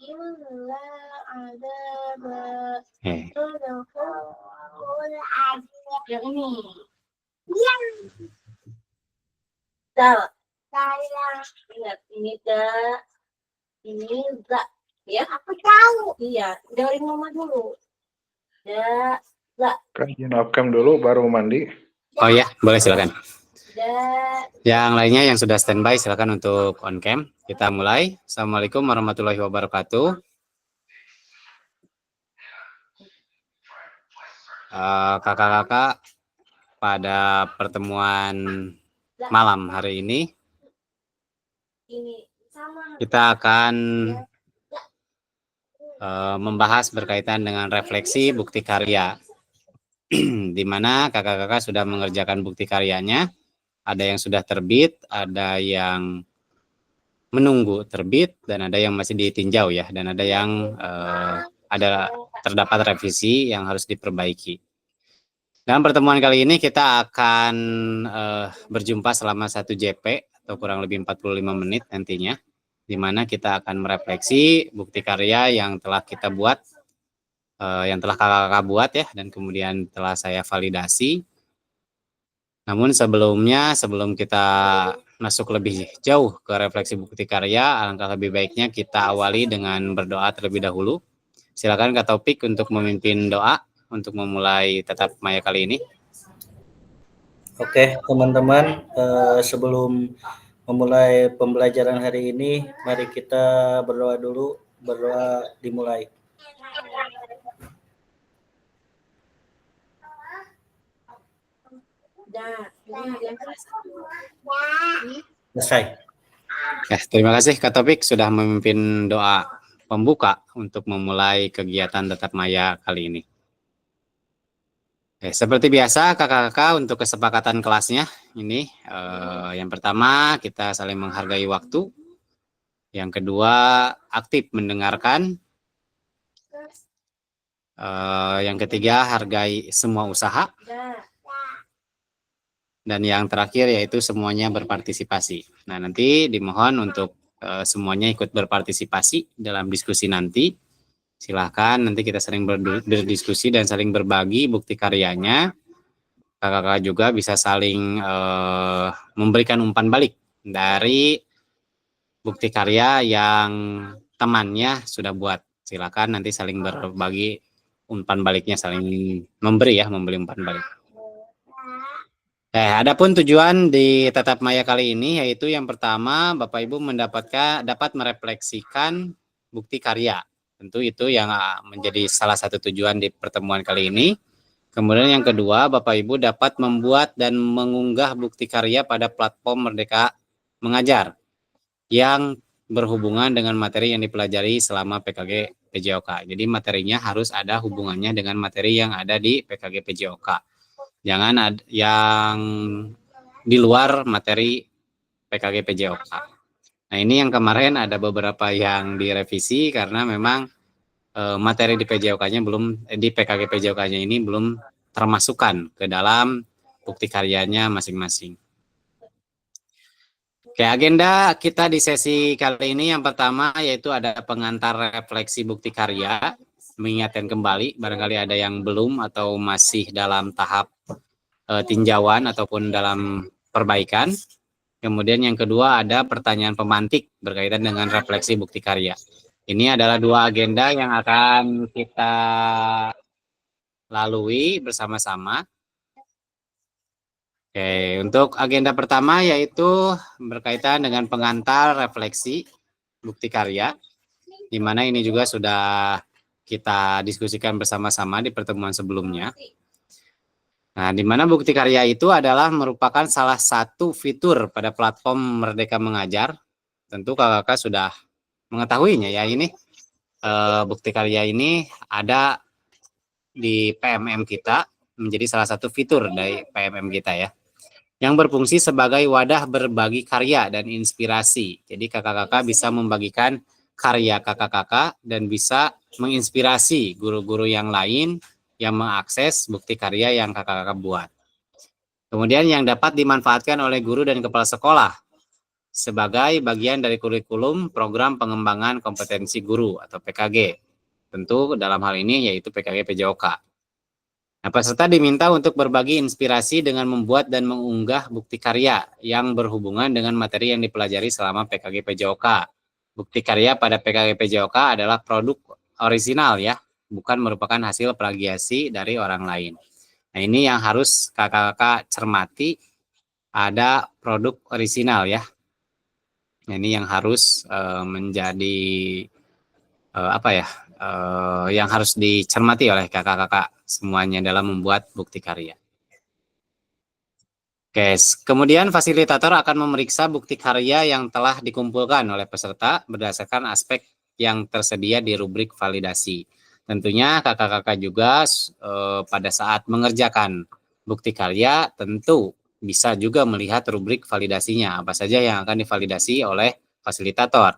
Yang ini. Dal. Ingat, ini ini za. Ya, aku tahu. Iya, dengerin mama dulu. Za. Kajian off-cam dulu, baru mandi. Oh ya, boleh silakan. Yang lainnya yang sudah standby silakan untuk on cam. Kita mulai. Assalamualaikum warahmatullahi wabarakatuh. Kakak-kakak, pada pertemuan malam hari ini kita akan membahas berkaitan dengan refleksi bukti karya, di mana kakak-kakak sudah mengerjakan bukti karyanya. Ada yang sudah terbit, ada yang menunggu terbit, dan ada yang masih ditinjau ya, dan ada yang terdapat revisi yang harus diperbaiki. Dalam pertemuan kali ini kita akan berjumpa selama 1 JP atau kurang lebih 45 menit nantinya, di mana kita akan merefleksi bukti karya yang telah kita buat, yang telah kakak-kakak buat ya, dan kemudian telah saya validasi. Namun sebelum kita masuk lebih jauh ke refleksi bukti karya, alangkah lebih baiknya kita awali dengan berdoa terlebih dahulu. Silakan Kak Taufik untuk memimpin doa untuk memulai tatap maya kali ini. Oke, teman-teman, sebelum memulai pembelajaran hari ini, mari kita berdoa dulu. Berdoa dimulai. Selesai. Terima kasih Kak Taufik sudah memimpin doa pembuka untuk memulai kegiatan tatap maya kali ini. Seperti biasa kakak-kakak untuk kesepakatan kelasnya ini, yang pertama kita saling menghargai waktu, yang kedua aktif mendengarkan, yang ketiga hargai semua usaha, dan yang terakhir yaitu semuanya berpartisipasi. Nah, nanti dimohon untuk semuanya ikut berpartisipasi dalam diskusi nanti. Silahkan nanti kita saling berdiskusi dan saling berbagi bukti karyanya. Kakak-kakak juga bisa saling memberikan umpan balik dari bukti karya yang temannya sudah buat. Silahkan nanti saling berbagi umpan baliknya, saling memberi umpan balik. Adapun tujuan di tatap maya kali ini yaitu yang pertama Bapak Ibu dapat merefleksikan bukti karya. Tentu itu yang menjadi salah satu tujuan di pertemuan kali ini. Kemudian yang kedua Bapak Ibu dapat membuat dan mengunggah bukti karya pada platform Merdeka Mengajar yang berhubungan dengan materi yang dipelajari selama PKG PJOK. Jadi materinya harus ada hubungannya dengan materi yang ada di PKG PJOK. Jangan ada yang di luar materi PKG PJOK. Nah, ini yang kemarin ada beberapa yang direvisi karena memang materi di PJOK-nya di PKG PJOK-nya ini belum termasukkan ke dalam bukti karyanya masing-masing. Oke, agenda kita di sesi kali ini yang pertama yaitu ada pengantar refleksi bukti karya, mengingatkan kembali barangkali ada yang belum atau masih dalam tahap tinjauan ataupun dalam perbaikan. Kemudian yang kedua ada pertanyaan pemantik berkaitan dengan refleksi bukti karya. Ini adalah 2 agenda yang akan kita lalui bersama-sama. Oke, untuk agenda pertama yaitu berkaitan dengan pengantar refleksi bukti karya, di mana ini juga sudah kita diskusikan bersama-sama di pertemuan sebelumnya. Nah, di mana bukti karya itu adalah merupakan salah satu fitur pada platform Merdeka Mengajar. Tentu kakak-kakak sudah mengetahuinya ya, ini bukti karya ini ada di PMM kita, menjadi salah satu fitur dari PMM kita ya, yang berfungsi sebagai wadah berbagi karya dan inspirasi. Jadi kakak-kakak bisa membagikan karya kakak-kakak dan bisa menginspirasi guru-guru yang lain yang mengakses bukti karya yang kakak-kakak buat. Kemudian yang dapat dimanfaatkan oleh guru dan kepala sekolah sebagai bagian dari kurikulum program pengembangan kompetensi guru atau PKG. Tentu dalam hal ini yaitu PKG PJOK. Nah, peserta diminta untuk berbagi inspirasi dengan membuat dan mengunggah bukti karya yang berhubungan dengan materi yang dipelajari selama PKG PJOK. Bukti karya pada PKG PJOK adalah produk orisinal ya, bukan merupakan hasil plagiasi dari orang lain. Nah, ini yang harus kakak-kakak cermati, ada produk orisinal ya. Nah, ini yang harus menjadi yang harus dicermati oleh kakak-kakak semuanya dalam membuat bukti karya. Oke, kemudian fasilitator akan memeriksa bukti karya yang telah dikumpulkan oleh peserta berdasarkan aspek yang tersedia di rubrik validasi. Tentunya kakak-kakak juga pada saat mengerjakan bukti karya tentu bisa juga melihat rubrik validasinya, apa saja yang akan divalidasi oleh fasilitator.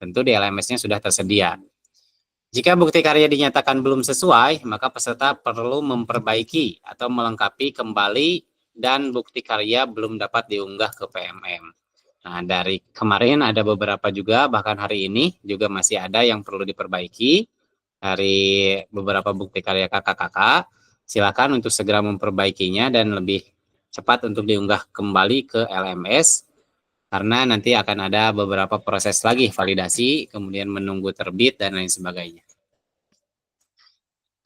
Tentu di LMS-nya sudah tersedia. Jika bukti karya dinyatakan belum sesuai, maka peserta perlu memperbaiki atau melengkapi kembali dan bukti karya belum dapat diunggah ke PMM. Nah, dari kemarin ada beberapa juga, bahkan hari ini juga masih ada yang perlu diperbaiki dari beberapa bukti karya kakak-kakak. Silakan untuk segera memperbaikinya dan lebih cepat untuk diunggah kembali ke LMS, karena nanti akan ada beberapa proses lagi validasi, kemudian menunggu terbit dan lain sebagainya.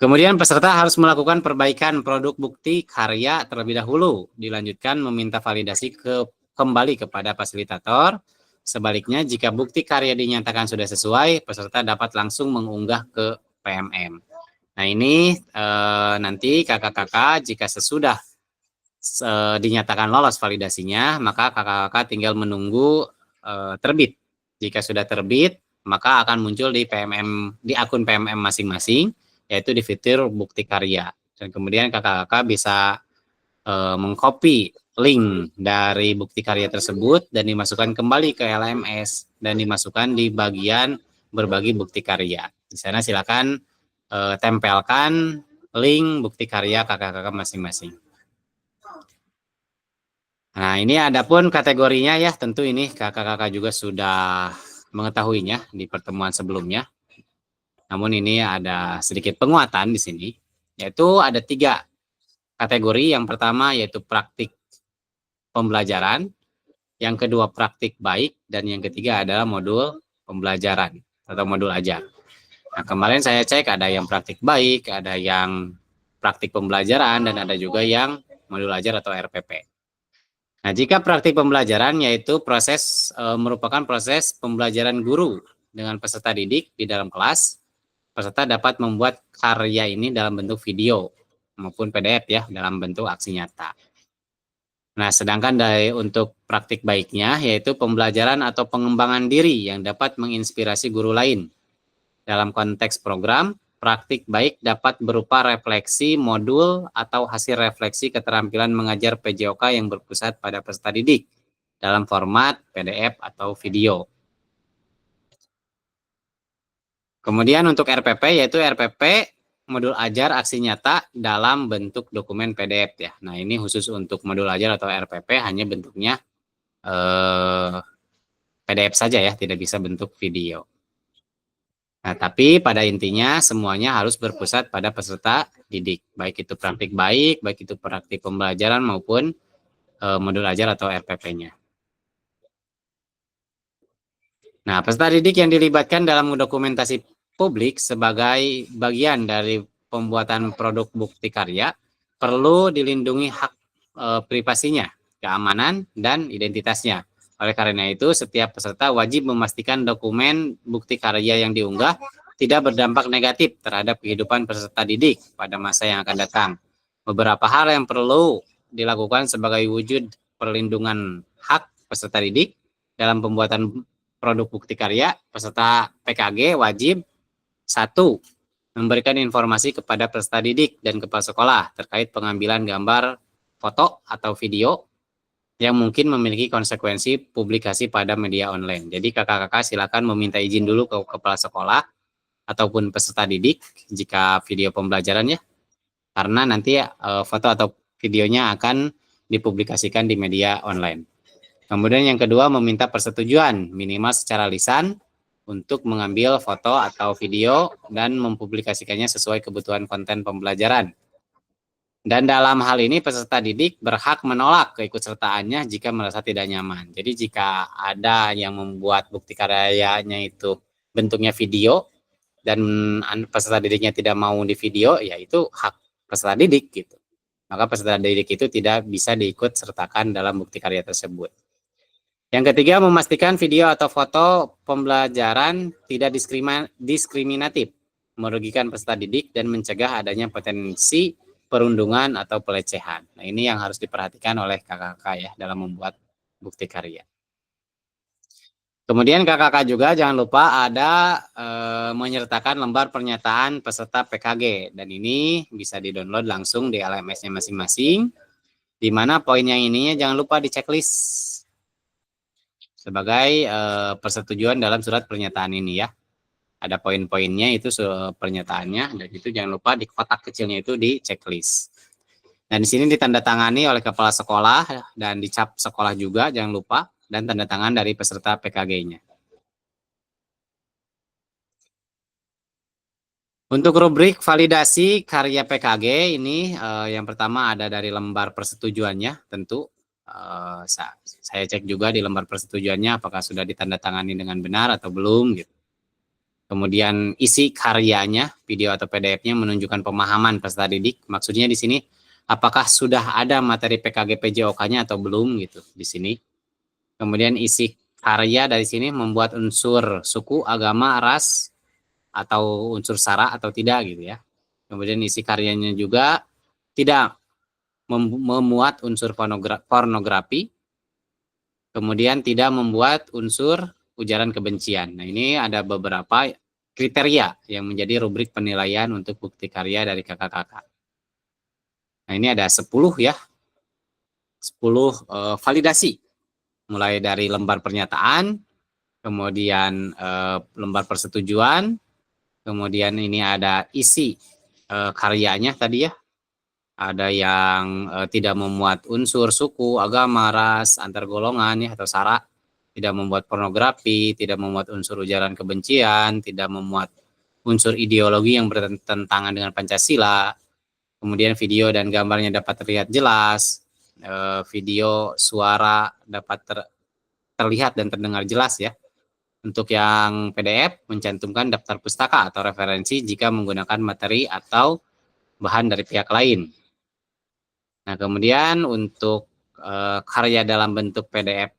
Kemudian peserta harus melakukan perbaikan produk bukti karya terlebih dahulu, dilanjutkan meminta validasi kembali kepada fasilitator. Sebaliknya, jika bukti karya dinyatakan sudah sesuai, peserta dapat langsung mengunggah ke PMM. Nah, ini nanti kakak-kakak jika sesudah dinyatakan lolos validasinya, maka kakak-kakak tinggal menunggu terbit. Jika sudah terbit, maka akan muncul di PMM, di akun PMM masing-masing, yaitu di fitur bukti karya. Dan kemudian kakak-kakak bisa mengcopy link dari bukti karya tersebut dan dimasukkan kembali ke LMS dan dimasukkan di bagian berbagi bukti karya. Di sana silakan tempelkan link bukti karya kakak-kakak masing-masing. Nah, ini adapun kategorinya ya, tentu ini kakak-kakak juga sudah mengetahuinya di pertemuan sebelumnya. Namun ini ada sedikit penguatan di sini, yaitu ada 3 kategori. Yang pertama yaitu praktik pembelajaran, yang kedua praktik baik, dan yang ketiga adalah modul pembelajaran atau modul ajar. Nah, kemarin saya cek ada yang praktik baik, ada yang praktik pembelajaran, dan ada juga yang modul ajar atau RPP. Nah, jika praktik pembelajaran yaitu merupakan proses pembelajaran guru dengan peserta didik di dalam kelas. Peserta dapat membuat karya ini dalam bentuk video maupun PDF ya, dalam bentuk aksi nyata. Nah, sedangkan untuk praktik baiknya yaitu pembelajaran atau pengembangan diri yang dapat menginspirasi guru lain. Dalam konteks program, praktik baik dapat berupa refleksi modul atau hasil refleksi keterampilan mengajar PJOK yang berpusat pada peserta didik dalam format PDF atau video. Kemudian untuk RPP yaitu RPP modul ajar aksi nyata dalam bentuk dokumen PDF ya. Nah, ini khusus untuk modul ajar atau RPP hanya bentuknya PDF saja ya, tidak bisa bentuk video. Nah, tapi pada intinya semuanya harus berpusat pada peserta didik, baik itu praktik baik, baik itu praktik pembelajaran maupun modul ajar atau RPP-nya. Nah, peserta didik yang dilibatkan dalam dokumentasi publik sebagai bagian dari pembuatan produk bukti karya perlu dilindungi hak privasinya, keamanan, dan identitasnya. Oleh karena itu, setiap peserta wajib memastikan dokumen bukti karya yang diunggah tidak berdampak negatif terhadap kehidupan peserta didik pada masa yang akan datang. Beberapa hal yang perlu dilakukan sebagai wujud perlindungan hak peserta didik dalam pembuatan produk bukti karya. Peserta PKG wajib 1. Memberikan informasi kepada peserta didik dan kepala sekolah terkait pengambilan gambar, foto, atau video yang mungkin memiliki konsekuensi publikasi pada media online. Jadi kakak-kakak silakan meminta izin dulu ke kepala sekolah ataupun peserta didik jika video pembelajaran ya, karena nanti foto atau videonya akan dipublikasikan di media online. Kemudian yang kedua, meminta persetujuan minimal secara lisan untuk mengambil foto atau video dan mempublikasikannya sesuai kebutuhan konten pembelajaran. Dan dalam hal ini peserta didik berhak menolak keikutsertaannya jika merasa tidak nyaman. Jadi jika ada yang membuat bukti karyanya itu bentuknya video dan peserta didiknya tidak mau di video, ya itu hak peserta didik gitu. Maka peserta didik itu tidak bisa diikut sertakan dalam bukti karya tersebut. Yang ketiga, memastikan video atau foto pembelajaran tidak diskriminatif, merugikan peserta didik dan mencegah adanya potensi perundungan atau pelecehan. Nah, ini yang harus diperhatikan oleh kakak-kakak ya dalam membuat bukti karya. Kemudian kakak-kakak juga jangan lupa ada menyertakan lembar pernyataan peserta PKG, dan ini bisa di-download langsung di LMS-nya masing-masing, di mana poin yang ininya jangan lupa di checklist sebagai persetujuan dalam surat pernyataan ini ya. Ada poin-poinnya itu pernyataannya, dan itu jangan lupa di kotak kecilnya itu di checklist. Dan di sini ditandatangani oleh kepala sekolah dan dicap sekolah juga jangan lupa, dan tanda tangan dari peserta PKG-nya. Untuk rubrik validasi karya PKG ini yang pertama ada dari lembar persetujuannya tentu. Saya cek juga di lembar persetujuannya apakah sudah ditandatangani dengan benar atau belum gitu. Kemudian isi karyanya, video atau PDF-nya menunjukkan pemahaman peserta didik. Maksudnya di sini apakah sudah ada materi PKG PJOK-nya atau belum gitu di sini. Kemudian isi karya dari sini membuat unsur suku, agama, ras atau unsur sara atau tidak gitu ya. Kemudian isi karyanya juga tidak memuat unsur pornografi. Kemudian tidak membuat unsur ujaran kebencian. Nah, ini ada beberapa kriteria yang menjadi rubrik penilaian untuk bukti karya dari kakak-kakak. Nah, ini ada 10 ya. 10 validasi. Mulai dari lembar pernyataan, kemudian lembar persetujuan, kemudian ini ada isi karyanya tadi ya. Ada yang tidak memuat unsur suku, agama, ras, antar golongan ya atau sara. Tidak membuat pornografi, tidak memuat unsur ujaran kebencian, tidak memuat unsur ideologi yang bertentangan dengan Pancasila. Kemudian video dan gambarnya dapat terlihat jelas, video, suara dapat terlihat dan terdengar jelas ya. Untuk yang PDF mencantumkan daftar pustaka atau referensi jika menggunakan materi atau bahan dari pihak lain. Nah, kemudian untuk karya dalam bentuk PDF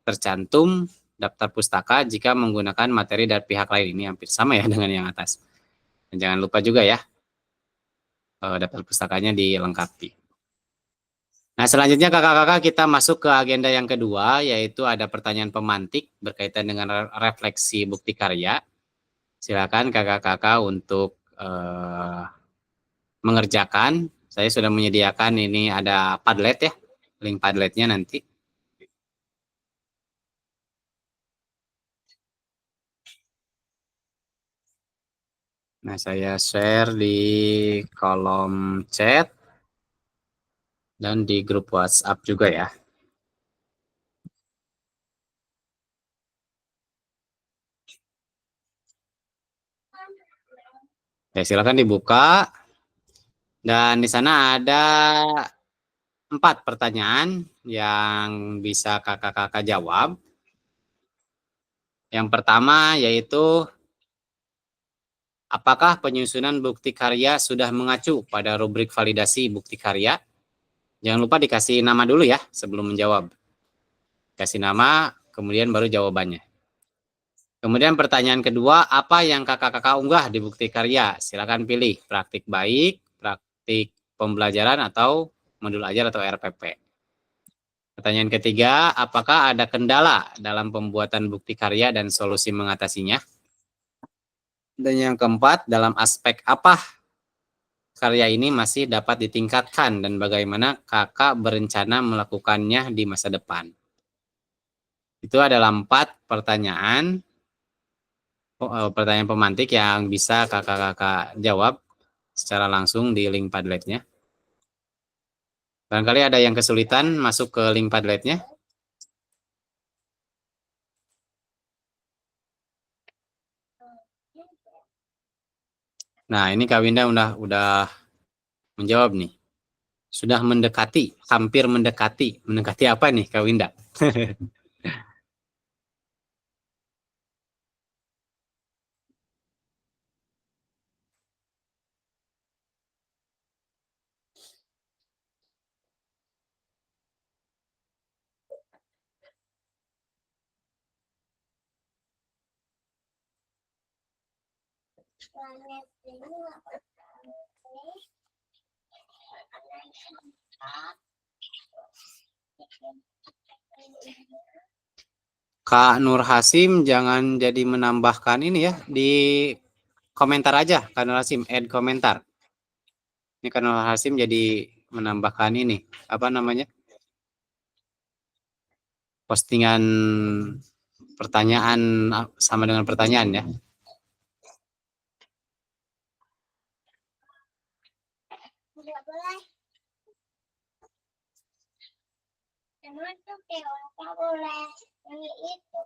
tercantum daftar pustaka jika menggunakan materi dari pihak lain. Ini hampir sama ya dengan yang atas. Dan jangan lupa juga ya, daftar pustakanya dilengkapi. Nah, selanjutnya kakak-kakak kita masuk ke agenda yang kedua, yaitu ada pertanyaan pemantik berkaitan dengan refleksi bukti karya. Silakan kakak-kakak untuk mengerjakan. Saya sudah menyediakan ini ada Padlet ya, link Padletnya nanti. Nah, saya share di kolom chat dan di grup WhatsApp juga ya. Ya, silakan dibuka. Dan di sana ada 4 pertanyaan yang bisa kakak-kakak jawab. Yang pertama yaitu, apakah penyusunan bukti karya sudah mengacu pada rubrik validasi bukti karya? Jangan lupa dikasih nama dulu ya sebelum menjawab. Kasih nama, kemudian baru jawabannya. Kemudian pertanyaan kedua, apa yang kakak-kakak unggah di bukti karya? Silakan pilih praktik baik, praktik pembelajaran, atau modul ajar atau RPP. Pertanyaan ketiga, apakah ada kendala dalam pembuatan bukti karya dan solusi mengatasinya? Dan yang keempat, dalam aspek apa karya ini masih dapat ditingkatkan dan bagaimana kakak berencana melakukannya di masa depan? Itu adalah 4 pertanyaan pemantik yang bisa kakak-kakak jawab secara langsung di link Padletnya. Barangkali ada yang kesulitan masuk ke link Padletnya. Nah, ini Kak Winda udah menjawab nih. Sudah mendekati, hampir mendekati. Mendekati apa nih Kak Winda? Kak Nur Hasim jangan jadi menambahkan ini ya di komentar aja Kak Nur Hasim, add komentar. Ini Kak Nur Hasim jadi menambahkan ini apa namanya? Postingan pertanyaan sama dengan pertanyaan ya. Tidak boleh. Emang itu nggak boleh. Ini itu.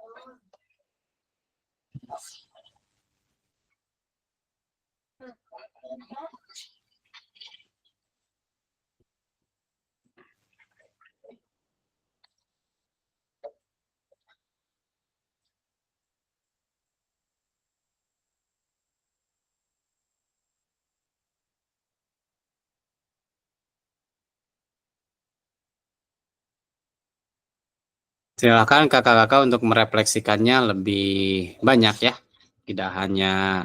Silakan kakak-kakak untuk merefleksikannya lebih banyak ya. Tidak hanya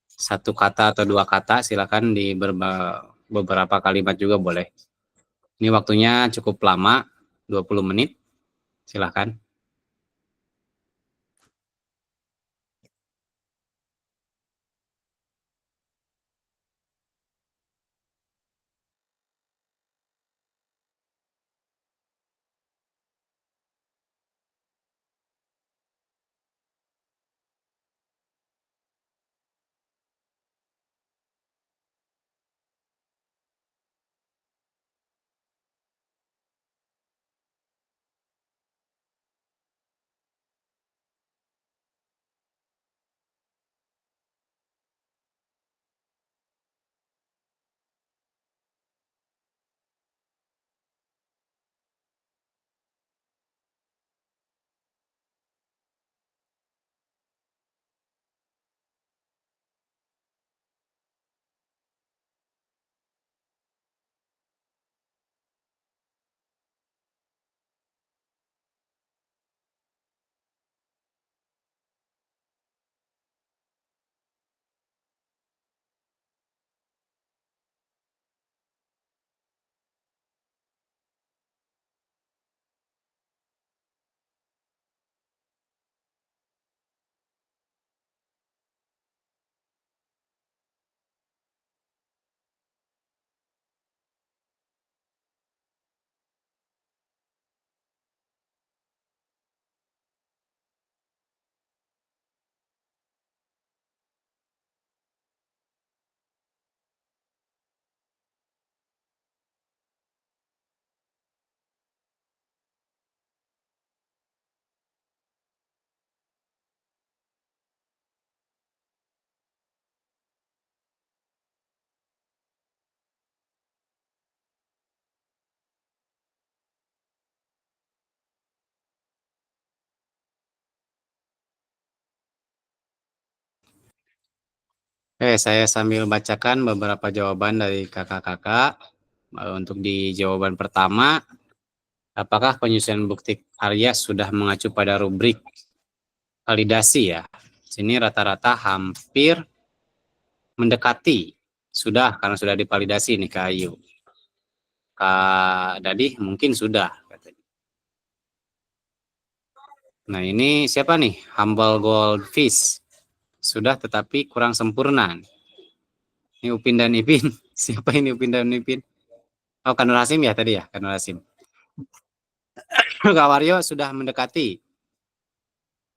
satu kata atau dua kata, silakan di beberapa kalimat juga boleh. Ini waktunya cukup lama, 20 menit. Silakan. Saya sambil bacakan beberapa jawaban dari kakak-kakak. Untuk di jawaban pertama, apakah penyusunan bukti karya sudah mengacu pada rubrik validasi ya? Sini rata-rata hampir mendekati. Sudah, karena sudah divalidasi nih Kak Ayu. Kak Dadi mungkin sudah. Nah ini siapa nih? Humble Goldfish. Sudah tetapi kurang sempurna. Ini Upin dan Ipin. Siapa ini Upin dan Ipin? Oh, Kak Nur Hasim ya tadi ya, Kak Nur Hasim. Kak Waryo sudah mendekati.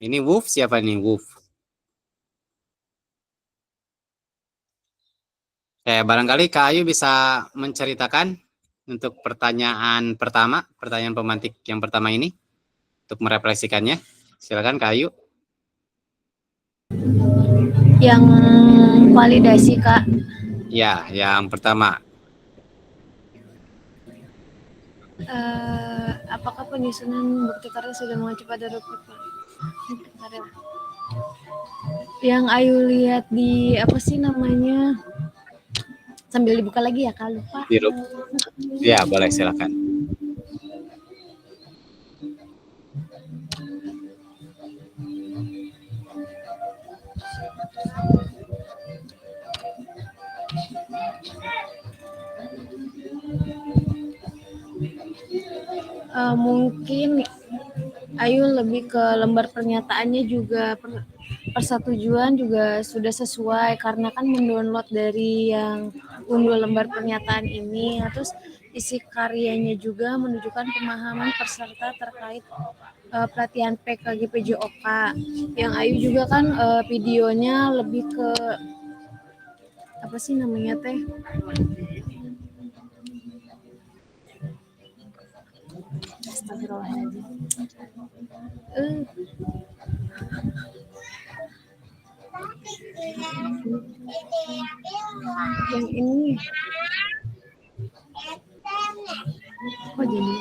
Ini Wolf siapa nih Wolf? Barangkali Kak Ayu bisa menceritakan untuk pertanyaan pertama, pertanyaan pemantik yang pertama ini, untuk merefleksikannya. Silakan Kak Ayu. Yang validasi Kak. Ya, yang pertama. Apakah penyusunan bukti karya sudah mengacu pada bukti karya? Yang Ayu lihat di apa sih namanya? Sambil dibuka lagi ya Kak, lupa. Biru. Ya, boleh silakan. Mungkin Ayu lebih ke lembar pernyataannya juga persetujuan juga sudah sesuai karena kan mendownload dari yang unduh lembar pernyataan ini, terus isi karyanya juga menunjukkan pemahaman peserta terkait pelatihan PKGPJOK. Yang Ayu juga kan videonya lebih ke apa sih namanya teh? Astagfirullahaladzim. Yang ini. Oh jadi.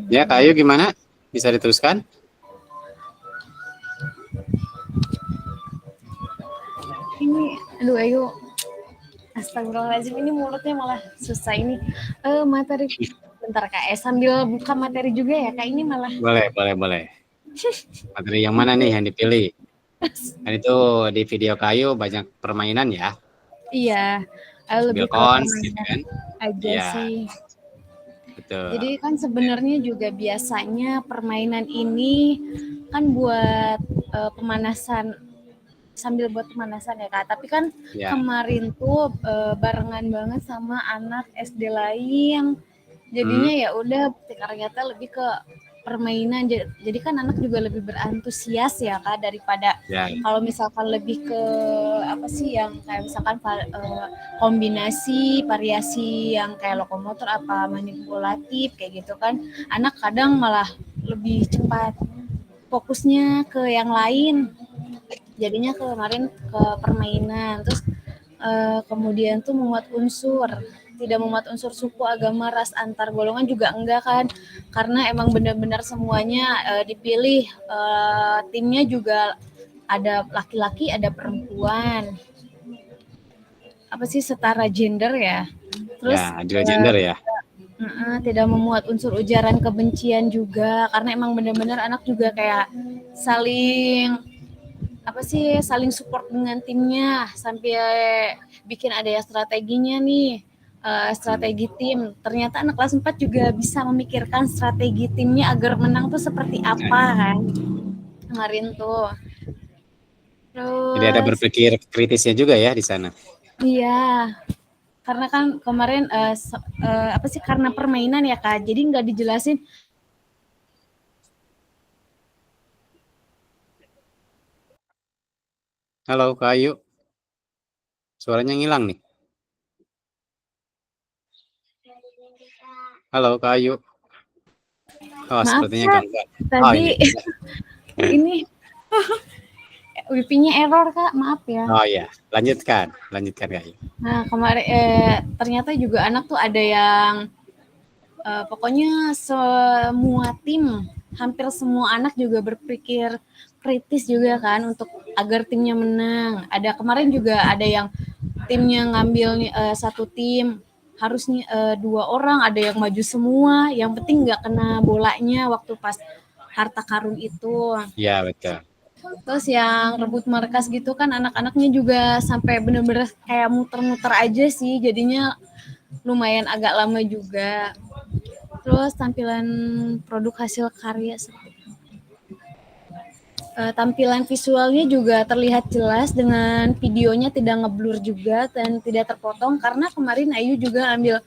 Ya, Kak Ayu gimana? Bisa diteruskan? Ini, aduh Ayu. Astagfirullahaladzim, ini mulutnya malah susah ini. Materi, bentar Kak, sambil buka materi juga ya Kak, ini malah. Boleh. Materi yang mana nih yang dipilih? Kan itu di video Kayu banyak permainan ya? Iya, lebih ke Bilkons, permainan gitu kan? aja Ya, sih. betul. Jadi kan sebenarnya juga biasanya permainan ini kan buat pemanasan, sambil buat pemanasan ya Kak. Tapi kan Ya. kemarin tuh barengan banget sama anak SD lain. Jadinya ya udah ternyata lebih ke permainan. Jadi kan anak juga lebih berantusias ya Kak daripada kalau misalkan lebih ke apa sih yang kayak misalkan kombinasi variasi yang kayak lokomotor apa manipulatif kayak gitu kan. Anak kadang malah lebih cepat fokusnya ke yang lain. Jadinya kemarin ke permainan, terus kemudian tuh tidak memuat unsur suku, agama, ras, antar golongan juga enggak kan, karena emang benar-benar semuanya dipilih, timnya juga ada laki-laki, ada perempuan, apa sih setara gender ya, terus ya, adil gender ya. Tidak memuat unsur ujaran kebencian juga, karena emang benar-benar anak juga kayak saling support dengan timnya sampai bikin ada ya strateginya nih, strategi tim. Ternyata anak kelas 4 juga bisa memikirkan strategi timnya agar menang tuh seperti apa kan kemarin tuh. Jadi ada Terus berpikir kritisnya juga ya di sana. iya, karena kan kemarin karena permainan ya Kak, jadi nggak dijelasin. Halo Kak Ayu, suaranya ngilang nih. Halo Kak Ayu. Oh, Maaf sepertinya Kak, gangguan. tadi ini. ini wifi-nya error Kak, maaf ya. Oh iya, lanjutkan Kak Ayu. Nah kemarin ternyata juga anak tuh ada yang pokoknya semua tim, hampir semua anak juga berpikir kritis juga kan untuk agar timnya menang. Ada kemarin juga ada yang timnya ngambil satu tim harusnya 2 orang, ada yang maju semua, yang penting nggak kena bolanya waktu pas harta karun itu. Iya betul. Terus yang rebut markas gitu kan anak-anaknya juga sampai bener-bener kayak muter-muter aja sih, jadinya lumayan agak lama juga. Terus tampilan produk hasil karya tampilan visualnya juga terlihat jelas dengan videonya tidak ngeblur juga dan tidak terpotong, karena kemarin Ayu juga ambil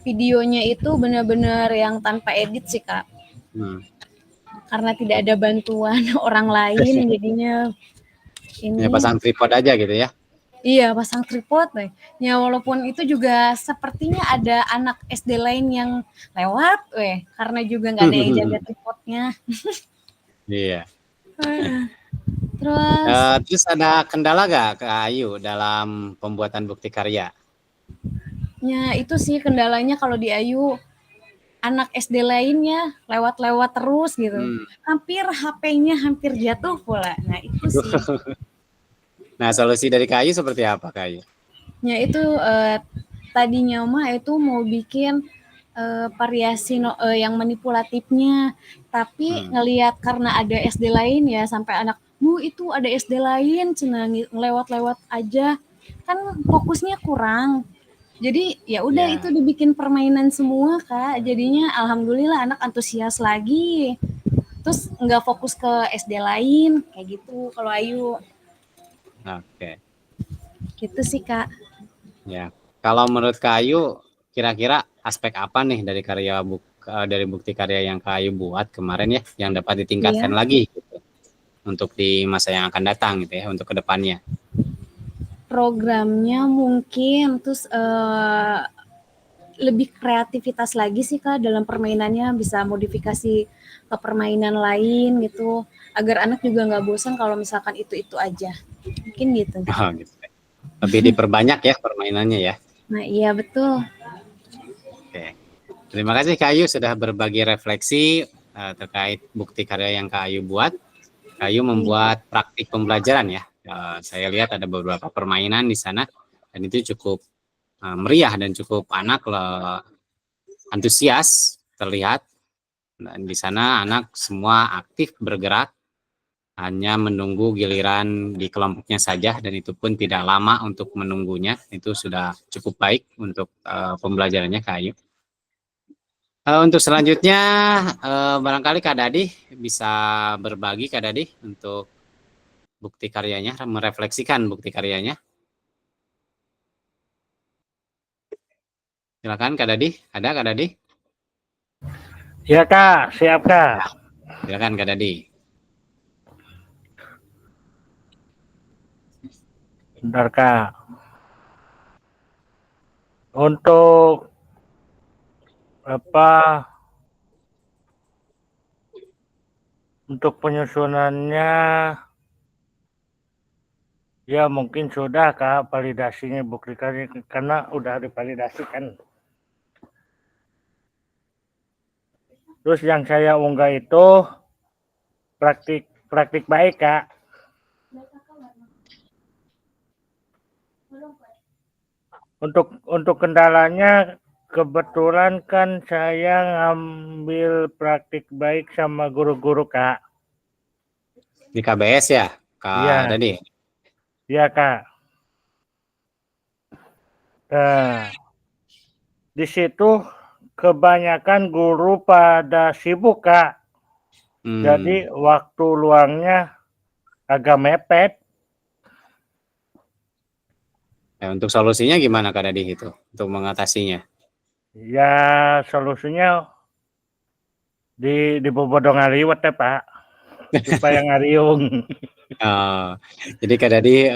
videonya itu benar-benar yang tanpa edit sih Kak, Hmm. karena tidak ada bantuan orang lain jadinya ini. Ya pasang tripod aja gitu ya. Iya, pasang tripod deh. Ya walaupun itu juga sepertinya ada anak SD lain yang lewat, karena juga nggak ada yang jaga tripodnya. Iya. Terus Terus ada kendala gak ke Ayu dalam pembuatan bukti karya? ya itu sih kendalanya kalau di Ayu, anak SD lainnya lewat-lewat terus gitu. Hampir HP-nya hampir jatuh pula. Nah, itu sih. Nah, solusi dari Kak Ayu seperti apa Kak Ayu? Ya itu tadinya mah itu mau bikin variasi yang manipulatifnya, tapi ngelihat karena ada SD lain ya, sampai anak itu ada SD lain cenah ngelewat-lewat aja, kan fokusnya kurang. Jadi ya udah Ya. itu dibikin permainan semua Kak, jadinya alhamdulillah anak antusias lagi, terus nggak fokus ke SD lain kayak gitu kalau Ayu. Oke. Gitu sih Kak. Ya. Kalau menurut Kak Ayu, kira-kira aspek apa nih dari dari bukti karya yang Kak Ayu buat kemarin ya, yang dapat ditingkatkan lagi gitu, untuk di masa yang akan datang gitu ya, untuk kedepannya? Programnya mungkin, terus lebih kreativitas lagi sih Kak dalam permainannya, bisa modifikasi ke permainan lain gitu, agar anak juga nggak bosan kalau misalkan itu aja. Mungkin gitu. Oh, gitu. Lebih diperbanyak ya permainannya ya. Nah iya betul. Oke. Terima kasih Kak Ayu sudah berbagi refleksi terkait bukti karya yang Kak Ayu buat. Kak Ayu membuat praktik pembelajaran ya. Saya lihat ada beberapa permainan di sana dan itu cukup meriah dan cukup anak antusias terlihat. Dan di sana anak semua aktif bergerak, hanya menunggu giliran di kelompoknya saja, dan itu pun tidak lama untuk menunggunya. Itu sudah cukup baik untuk pembelajarannya Kak Ayu. Untuk selanjutnya barangkali Kak Dadi bisa berbagi Kak Dadi untuk bukti karyanya, merefleksikan bukti karyanya. Silakan Kak Dadi, ada Kak Dadi? Ya Kak, siap Kak. Silakan Kak Dadi. Bentar Kak. Untuk untuk penyusunannya ya mungkin sudah Kak, validasinya bukti karya karena udah divalidasikan. Terus yang saya unggah itu praktik baik Kak. Untuk kendalanya kebetulan kan saya ngambil praktik baik sama guru-guru Kak. Di KBS ya Kak Dadi? Iya Kak. Nah, di situ kebanyakan guru pada sibuk Kak. Jadi waktu luangnya agak mepet. Ya, untuk solusinya gimana Kak Dadi itu untuk mengatasinya? Ya solusinya dibobodong ngariwet ya Pak, supaya ngariung. Jadi Kak Dadi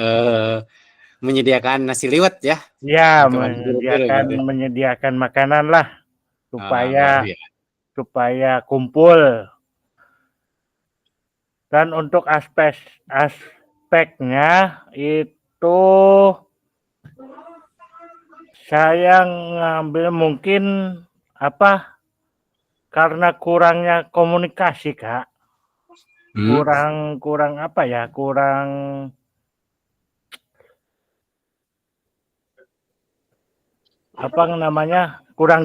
menyediakan nasi liwet ya? Ya Gitu. menyediakan makanan lah supaya kumpul. Dan untuk aspeknya itu saya ngambil mungkin karena kurangnya komunikasi Kak, kurang kurang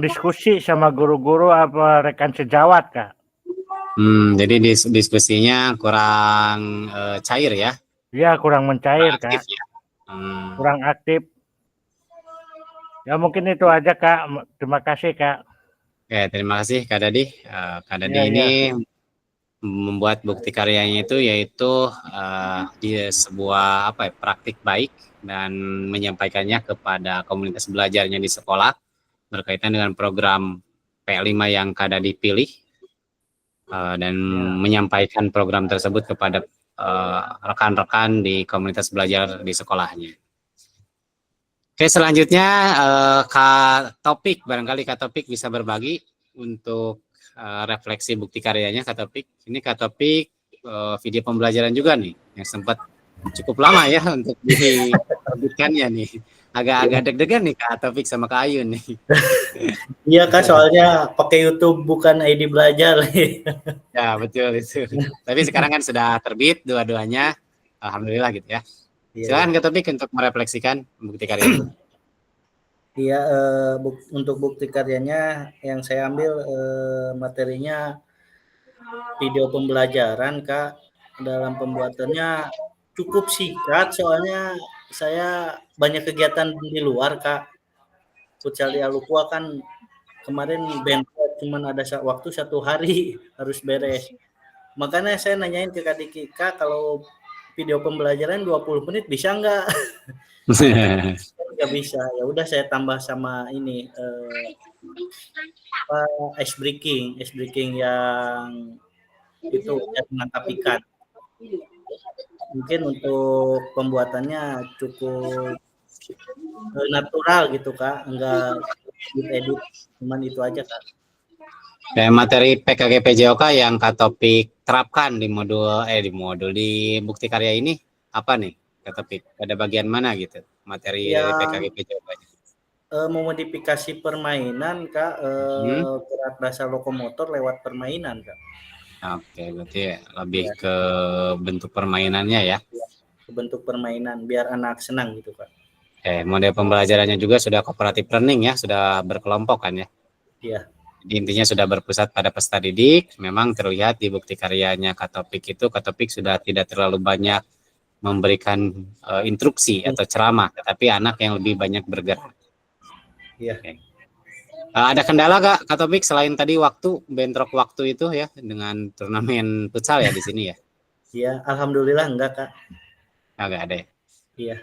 diskusi sama guru-guru apa rekan sejawat Kak. Jadi diskusinya kurang cair ya? Iya kurang mencair Kak, ya? kurang aktif. Ya mungkin itu aja Kak, terima kasih Kak. Oke, terima kasih Kak Dadi. Kak Dadi ini membuat bukti karyanya itu yaitu di sebuah praktik baik dan menyampaikannya kepada komunitas belajarnya di sekolah berkaitan dengan program P5 yang kada dipilih dan menyampaikan program tersebut kepada rekan-rekan di komunitas belajar di sekolahnya. Oke, selanjutnya Kak Topik, barangkali Kak Topik bisa berbagi untuk refleksi bukti karyanya Kak Topik. Ini Kak Topik video pembelajaran juga nih yang sempat cukup lama ya untuk diterbitkannya nih. Agak-agak deg-degan nih Kak Topik sama Kak Ayu nih. Iya Kak, soalnya pakai YouTube bukan ID belajar. Ya betul itu. Tapi sekarang kan sudah terbit dua-duanya, alhamdulillah gitu ya. Silakan Kak Topik untuk merefleksikan bukti karyanya. Iya, untuk bukti karyanya yang saya ambil materinya video pembelajaran Kak. Dalam pembuatannya cukup singkat soalnya saya banyak kegiatan di luar Kak. Futsal di Alukua kan kemarin bentrok cuman ada waktu 1 hari harus beres. Makanya saya nanyain ke Kak Diki, Kak kalau video pembelajaran 20 menit bisa nggak? Nggak bisa. Ya udah saya tambah sama ini ice breaking yang itu menangkap ikan. Mungkin untuk pembuatannya cukup natural gitu Kak, enggak edit, cuman itu aja Kak. Kayak materi PKG PJOK yang Kak Topik terapkan di di bukti karya ini apa nih Kak Topik? Pada bagian mana gitu materi PKG PJOK? Memodifikasi permainan Kak, gerak dasar lokomotor lewat permainan Kak. Oke, berarti lebih ke bentuk permainannya ya? Ke bentuk permainan biar anak senang gitu Kak. Model pembelajarannya juga sudah cooperative learning ya, sudah berkelompok kan ya? Iya. Jadi intinya sudah berpusat pada peserta didik. Memang terlihat di bukti karyanya Kak Topik sudah tidak terlalu banyak memberikan instruksi atau ceramah, tetapi anak yang lebih banyak bergerak. Iya. Okay. Ada kendala Kak Topik selain tadi bentrok waktu itu ya dengan turnamen futsal ya di sini ya? Iya, alhamdulillah enggak Kak. Enggak ada ya? Iya.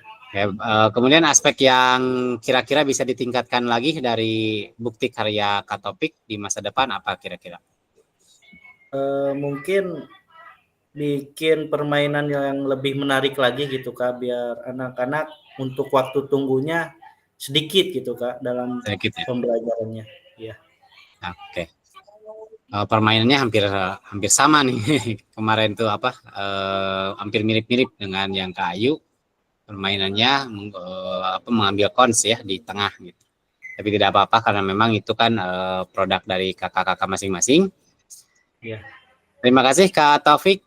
Kemudian aspek yang kira-kira bisa ditingkatkan lagi dari bukti karya Kak Topik di masa depan apa kira-kira? Mungkin bikin permainan yang lebih menarik lagi gitu Kak, biar anak-anak untuk waktu tunggunya sedikit gitu Kak dalam pembelajarannya. Iya. Oke. Permainannya hampir sama nih kemarin tuh hampir mirip-mirip dengan yang Kak Ayu. Permainannya mengambil cons ya di tengah gitu. Tapi tidak apa-apa karena memang itu kan produk dari kakak-kakak masing-masing. Ya. Terima kasih Kak Taufik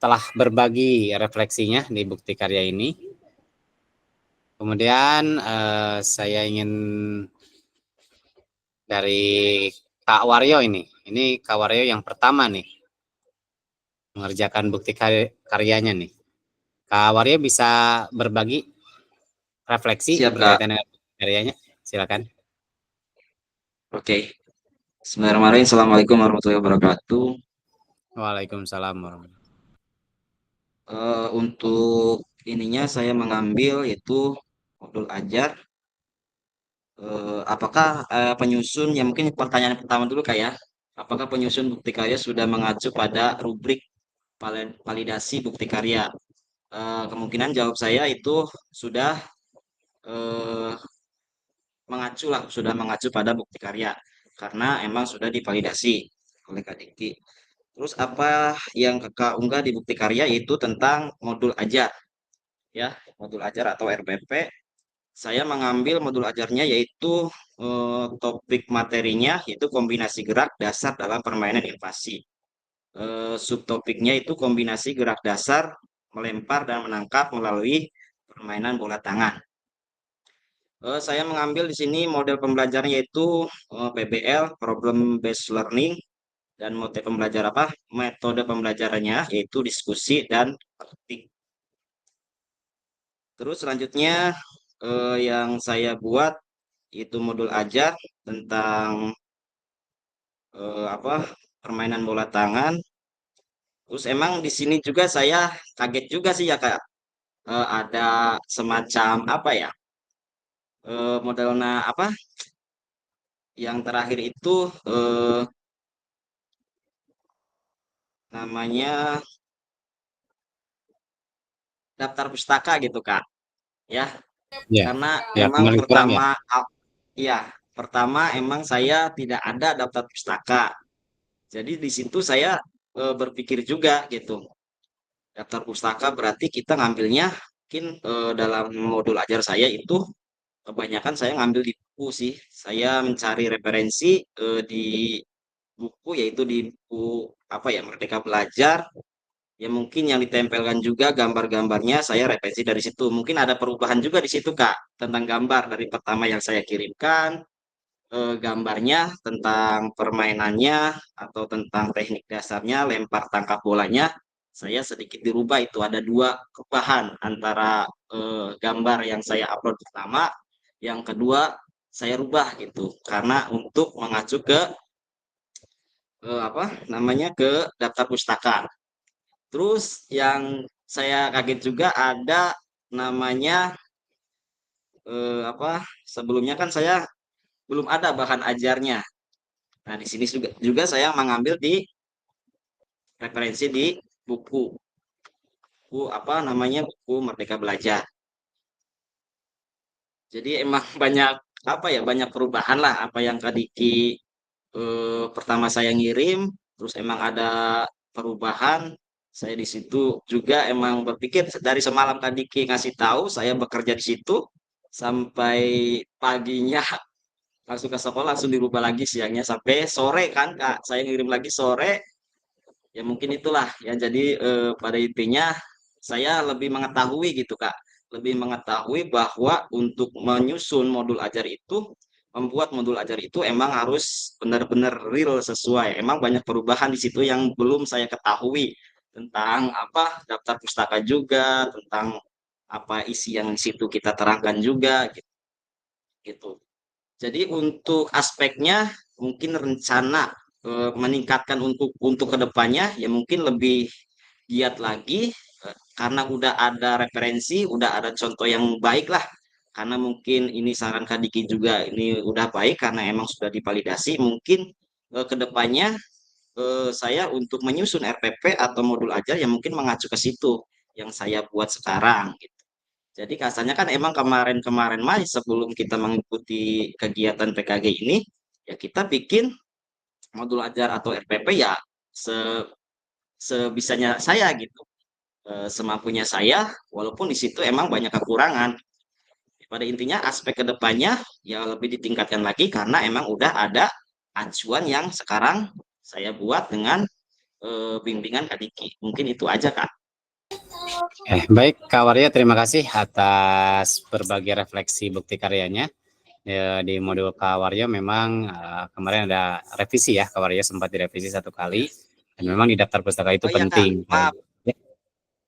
telah berbagi refleksinya di bukti karya ini. Kemudian saya ingin dari Kak Waryo ini Kak Waryo yang pertama nih mengerjakan bukti karyanya nih. Kak Waryo bisa berbagi refleksi berkaitan dengan karyanya, silakan. Oke. Bismillahirrahmanirrahim. Assalamualaikum warahmatullahi wabarakatuh. Waalaikumsalam warahmatullahi wabarakatuh. Untuk ininya saya mengambil itu modul ajar. Apakah penyusun, ya mungkin pertanyaan pertama dulu Kak ya. Apakah penyusun bukti karya sudah mengacu pada rubrik validasi bukti karya? Kemungkinan jawab saya itu sudah sudah mengacu pada bukti karya karena emang sudah divalidasi oleh Kak Diki. Terus apa yang Kakak unggah di bukti karya yaitu tentang modul ajar. Ya, modul ajar atau RBP. Saya mengambil modul ajarnya yaitu topik materinya yaitu kombinasi gerak dasar dalam permainan invasi. Subtopiknya itu kombinasi gerak dasar melempar dan menangkap melalui permainan bola tangan. Saya mengambil di sini model pembelajaran yaitu PBL, Problem Based Learning, dan metode pembelajarannya yaitu diskusi dan praktik. Terus selanjutnya yang saya buat itu modul ajar tentang permainan bola tangan. Terus emang di sini juga saya kaget juga sih ya Kak. Ada semacam apa ya? Modelnya apa? Yang terakhir itu namanya daftar pustaka gitu Kak. Ya, Ya, karena ya emang kemarin kurang ya. iya, pertama emang saya tidak ada daftar pustaka. Jadi di situ saya berpikir juga gitu. Daftar pustaka berarti kita ngambilnya mungkin dalam modul ajar saya itu kebanyakan saya ngambil di buku sih. Saya mencari referensi di buku yaitu di buku apa ya Merdeka Belajar. Ya mungkin yang ditempelkan juga gambar-gambarnya saya referensi dari situ. Mungkin ada perubahan juga di situ Kak tentang gambar dari pertama yang saya kirimkan gambarnya tentang permainannya atau tentang teknik dasarnya lempar tangkap bolanya saya sedikit dirubah itu ada dua perubahan antara gambar yang saya upload pertama yang kedua saya rubah gitu karena untuk mengacu ke apa namanya ke daftar pustaka. Terus yang saya kaget juga ada namanya apa sebelumnya kan saya belum ada bahan ajarnya. Nah, di sini juga saya mengambil di referensi di buku, buku apa namanya buku Merdeka Belajar. Jadi emang banyak apa ya banyak perubahan lah apa yang Kak Diki pertama saya ngirim, terus emang ada perubahan. Saya di situ juga emang berpikir dari semalam Kak Diki ngasih tahu saya bekerja di situ sampai paginya langsung ke sekolah langsung dirubah lagi siangnya sampai sore kan Kak saya ngirim lagi sore. Ya mungkin itulah ya jadi pada intinya saya lebih mengetahui gitu Kak, lebih mengetahui bahwa untuk menyusun modul ajar itu, membuat modul ajar itu emang harus benar-benar real sesuai. Emang banyak perubahan di situ yang belum saya ketahui tentang apa daftar pustaka juga, tentang apa isi yang di situ kita terangkan juga gitu. Jadi untuk aspeknya mungkin rencana meningkatkan untuk kedepannya ya mungkin lebih giat lagi karena udah ada referensi, udah ada contoh yang baik lah. Karena mungkin ini saran Kak Diki juga ini udah baik karena emang sudah divalidasi. Mungkin kedepannya saya untuk menyusun RPP atau modul ajar yang mungkin mengacu ke situ yang saya buat sekarang. Gitu. Jadi kasarnya kan emang kemarin-kemarin mah sebelum kita mengikuti kegiatan PKG ini, ya kita bikin modul ajar atau RPP ya se sebisanya saya gitu, semampunya saya, walaupun di situ emang banyak kekurangan. Pada intinya aspek kedepannya ya lebih ditingkatkan lagi karena emang udah ada acuan yang sekarang saya buat dengan bimbingan Kak Diki. Mungkin itu aja Kak. Baik Kak Warya, terima kasih atas berbagi refleksi bukti karyanya. Di modul Kak Warya memang kemarin ada revisi ya, Kak Warya sempat direvisi 1 kali dan memang di daftar pustaka itu Oh iya Kak, penting. maaf.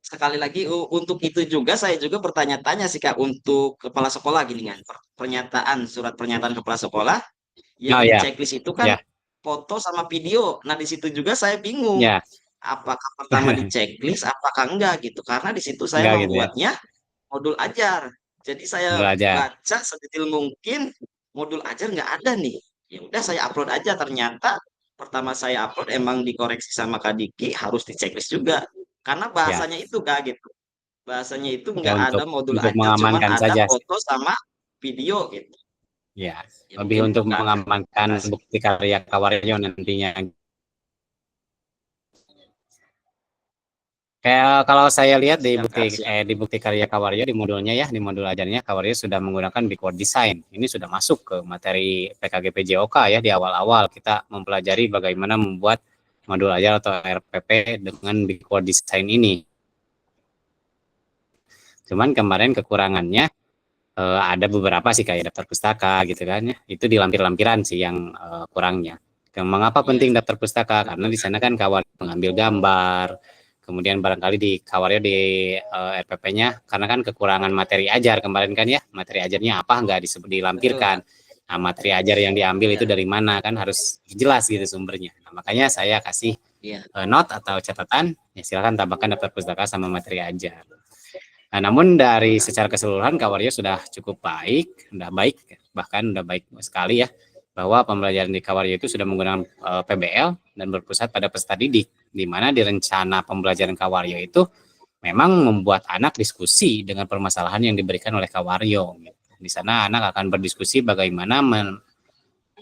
Sekali lagi untuk itu juga saya juga bertanya-tanya sih Kak untuk kepala sekolah gini kan. Pernyataan surat pernyataan kepala sekolah yang Oh di ya, checklist itu kan ya, foto sama video. Nah, di situ juga saya bingung. ya, Apakah pertama di checklist, apakah enggak gitu. Karena di situ saya enggak gitu ya, membuatnya modul ajar. Jadi saya belajar. baca sedetail mungkin modul ajar nggak ada nih. Ya udah saya upload aja. Ternyata pertama saya upload emang dikoreksi sama Kak Diki harus di checklist juga. Karena Ya, bahasanya itu Kak gitu. Bahasanya itu ya nggak ada modul untuk ajar, cuman mengamankan ada saja sih. foto sama video gitu. Ya, Ya lebih mungkin itu untuk Kak. mengamankan Terima kasih. bukti karya Kak Warya nantinya. Kayak kalau saya lihat di Siap Kak, bukti siap. di bukti karya Kak Warya di modulnya ya, di modul ajarnya Kak Warya sudah menggunakan backward design. Ini sudah masuk ke materi PKG PJOK ya di awal-awal kita mempelajari bagaimana membuat modul ajar atau RPP dengan backward design ini. Cuman kemarin kekurangannya ada beberapa sih kayak daftar pustaka gitu kan ya. Itu di lampir-lampiran sih yang kurangnya. Mengapa penting daftar pustaka? Karena di sana kan kawan mengambil gambar, kemudian barangkali di kawarnya di RPP-nya karena kan kekurangan materi ajar kemarin kan ya, materi ajarnya apa nggak disebut dilampirkan. Nah, materi ajar yang diambil itu dari mana, kan harus jelas gitu sumbernya. Nah, makanya saya kasih Iya. note atau catatan, ya silakan tambahkan daftar pustaka sama materi ajar. Nah, namun dari secara keseluruhan Kawaryo sudah cukup baik, bahkan udah baik sekali ya, bahwa pembelajaran di Kawaryo itu sudah menggunakan PBL dan berpusat pada peserta didik, di mana di rencana pembelajaran Kawaryo itu memang membuat anak diskusi dengan permasalahan yang diberikan oleh Kawaryo. Di sana anak akan berdiskusi bagaimana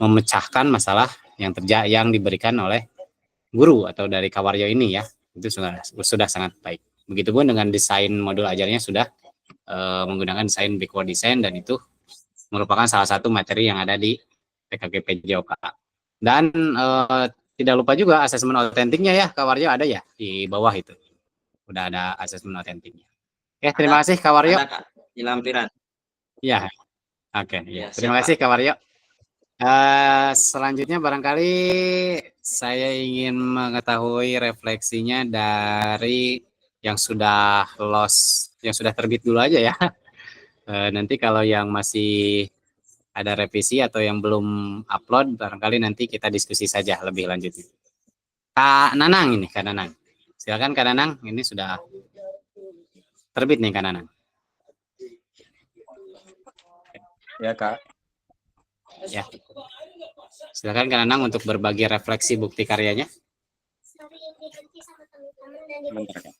memecahkan masalah yang diberikan oleh guru atau dari Kawaryo ini ya. Itu sudah sangat baik. Begitupun dengan desain modul ajarnya sudah menggunakan desain backward design, dan itu merupakan salah satu materi yang ada di PKG PJOK. Dan tidak lupa juga asesmen otentiknya ya, Kawaryo ada ya di bawah itu. Udah ada asesmen otentiknya. Oke, terima kasih Kawaryo. Ada Kak, di lampiran. Ya, oke. Ya, Terima kasih Kawaryo. Selanjutnya barangkali saya ingin mengetahui refleksinya dari yang sudah yang sudah terbit dulu aja ya. Nanti kalau yang masih ada revisi atau yang belum upload, barangkali nanti kita diskusi saja lebih lanjut. Kak Nanang ini, Kak Nanang. Silakan Kak Nanang, ini sudah terbit nih Kak Nanang. Ya Kak. Ya. Silakan Kak Nanang untuk berbagi refleksi bukti karyanya. Sebentar, Kak.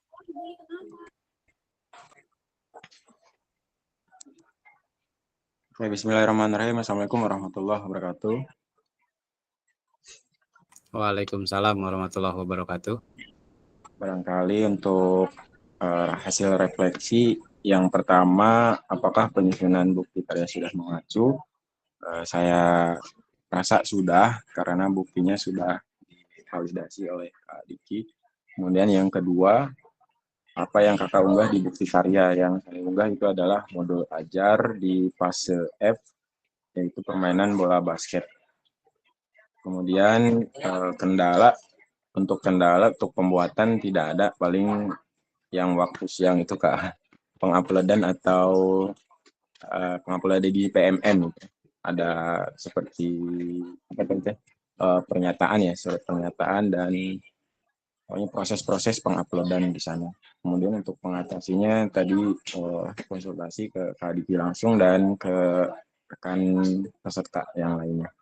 Oke, bismillahirrahmanirrahim. Assalamualaikum warahmatullahi wabarakatuh. Waalaikumsalam warahmatullahi wabarakatuh. Barangkali untuk hasil refleksi yang pertama, apakah penyusunan bukti karya sudah mengacu? Saya rasa sudah, karena buktinya sudah divalidasi oleh Kak Diki. Kemudian yang kedua, apa yang Kakak unggah di bukti karya? Yang saya unggah itu adalah modul ajar di fase F, yaitu permainan bola basket. Kemudian kendala untuk pembuatan tidak ada, paling yang waktu siang itu Kak, penguploadan atau penguploadan di PMN. Ada seperti pernyataan ya, surat pernyataan dan pokoknya proses-proses penguploadan di sana. Kemudian untuk mengatasinya tadi konsultasi ke Kak Diki langsung dan ke rekan peserta yang lainnya.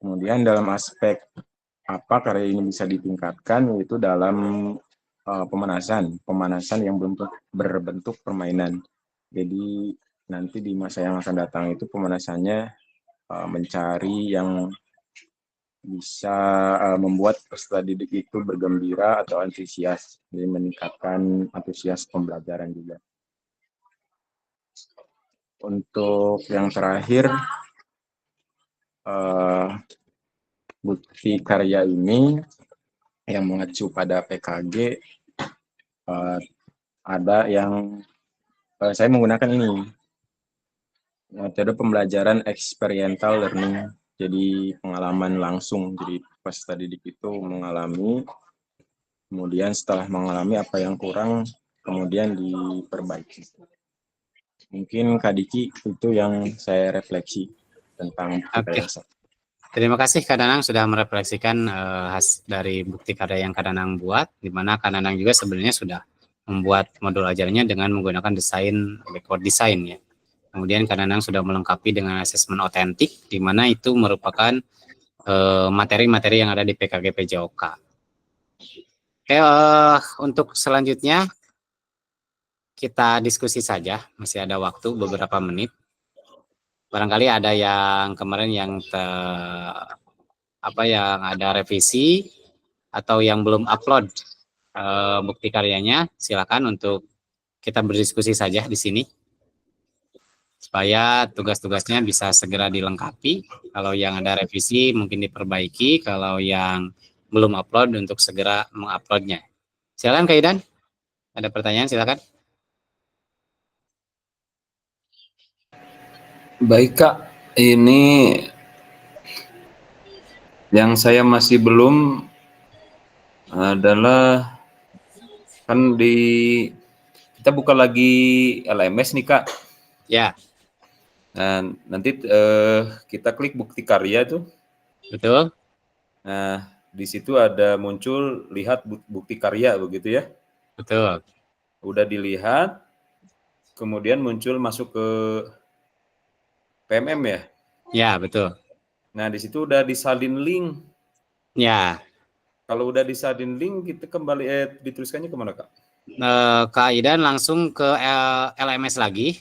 Kemudian dalam aspek apa karya ini bisa ditingkatkan, yaitu dalam pemanasan yang berbentuk permainan. Jadi nanti di masa yang akan datang itu pemanasannya mencari yang bisa membuat peserta didik itu bergembira atau antusias, jadi meningkatkan antusias pembelajaran juga. Untuk yang terakhir, bukti karya ini yang mengacu pada PKG, ada yang saya menggunakan ini, metode pembelajaran experiential learning. Jadi pengalaman langsung, jadi peserta didik itu mengalami, kemudian setelah mengalami apa yang kurang, kemudian diperbaiki. Mungkin Kak Diki itu yang saya refleksi tentang bukti karya. Terima kasih Kak Danang sudah merefleksikan dari bukti karya yang Kak Danang buat, di mana Kak Danang juga sebenarnya sudah membuat modul ajarnya dengan menggunakan desain backward design ya. Kemudian Kak Danang sudah melengkapi dengan asesmen otentik, di mana itu merupakan materi-materi yang ada di PKG PJOK. Oke, untuk selanjutnya kita diskusi saja, masih ada waktu beberapa menit. Barangkali ada yang kemarin yang yang ada revisi atau yang belum upload bukti karyanya, silakan untuk kita berdiskusi saja di sini, supaya tugas-tugasnya bisa segera dilengkapi. Kalau yang ada revisi mungkin diperbaiki, kalau yang belum upload untuk segera menguploadnya. Silakan Kak Idan, ada pertanyaan silakan. Baik Kak, ini yang saya masih belum adalah kan kita buka lagi LMS nih Kak. Ya. Nah, nanti kita klik bukti karya tuh. Betul? Nah, di situ ada muncul lihat bukti karya begitu ya. Betul. Udah dilihat, kemudian muncul masuk ke PMM ya. Ya, betul. Nah, di situ udah disalin link. Ya, Kalau udah disalin link, kita kembali dituliskannya kemana, Kak? Kak Aidan langsung ke LMS lagi.